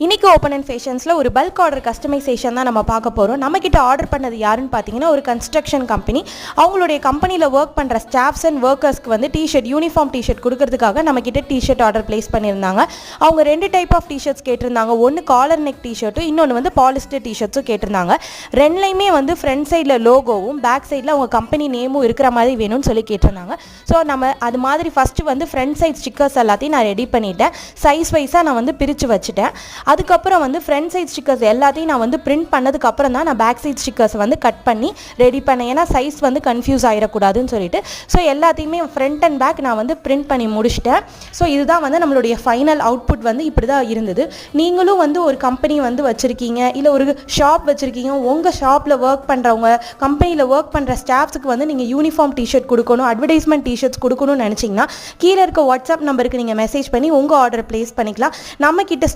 இன்னைக்கு open and ஃபேஷன்ஸில் ஒரு bulk order customisation தான் நம்ம பார்க்க போகிறோம். நம்மக்கிட்ட ஆர்டர் பண்ணது யாருன்னு பார்த்தீங்கன்னா ஒரு கன்ஸ்ட்ரக்ஷன் கம்பெனி. அவங்களுடைய கம்பெனியில் ஒர்க் பண்ணுற ஸ்டாஃப்ஸ் அண்ட் ஒர்க்கர்ஸ்க்கு வந்து டிஷர்ட், யூனிஃபார்ம் டிஷர்ட் கொடுக்கறதுக்காக நம்மக்கிட்ட டிஷர்ட் ஆர்டர் பிளேஸ் பண்ணியிருந்தாங்க. அவங்க 2 டைப் ஆஃப் டிஷர்ட்ஸ் கேட்டிருந்தாங்க. ஒன்று காலர் நெக் டிஷர்ட்டும், இன்னொன்று வந்து பாலிஸ்டர் டிஷர்ட்ஸும் கேட்டிருந்தாங்க. ரெண்டுலையுமே வந்து ஃப்ரண்ட் சைடில் லோகோவும் பேக் சைடில் அவங்க கம்பெனி நேமும் இருக்கிற மாதிரி வேணும்னு சொல்லி கேட்டிருந்தாங்க. ஸோ நம்ம அது மாதிரி ஃபஸ்ட்டு வந்து ஃப்ரண்ட் சைட் ஸ்டிக்கர்ஸ் எல்லாத்தையும் நான் ரெடி பண்ணிட்டேன். சைஸ் வைஸாக நான் வந்து பிரித்து வச்சுட்டேன். அதுக்கப்புறம் வந்து ஃப்ரண்ட் சைட் ஸ்டிக்கர்ஸ் எல்லாத்தையும் நான் வந்து பிரிண்ட் பண்ணதுக்கப்புறம் தான் நான் பேக் சைட் ஸ்டிக்கர்ஸ் வந்து கட் பண்ணி ரெடி பண்ணேன். ஏன்னா சைஸ் வந்து கன்ஃபியூஸ் ஆகிடக்கூடாதுன்னு சொல்லிட்டு. ஸோ எல்லாத்தையுமே ஃப்ரண்ட் அண்ட் பேக் நான் வந்து பிரிண்ட் பண்ணி முடிச்சிட்டேன். ஸோ இதுதான் வந்து நம்மளுடைய ஃபைனல் அவுட்புட் வந்து இப்படி தான் இருந்தது. நீங்களும் வந்து ஒரு கம்பெனி வந்து வச்சுருக்கீங்க, இல்லை ஒரு ஷாப் வச்சுருக்கீங்க, உங்கள் ஷாப்பில் ஒர்க் பண்ணுறவங்க, கம்பெனியில் ஒர்க் பண்ணுற ஸ்டாஃப்ஸுக்கு வந்து நீங்கள் யூனிஃபார்ம் டிஷர்ட் கொடுக்கணும், அட்வர்டைஸ்மெண்ட் டிஷர்ட்ஸ் கொடுக்கணும்னு நினச்சிங்கன்னா கீழே இருக்க வாட்ஸ்அப் நம்பருக்கு நீங்கள் மெசேஜ் பண்ணி உங்கள் ஆர்டர் ப்ளேஸ் பண்ணிக்கலாம். நம்மக்கிட்ட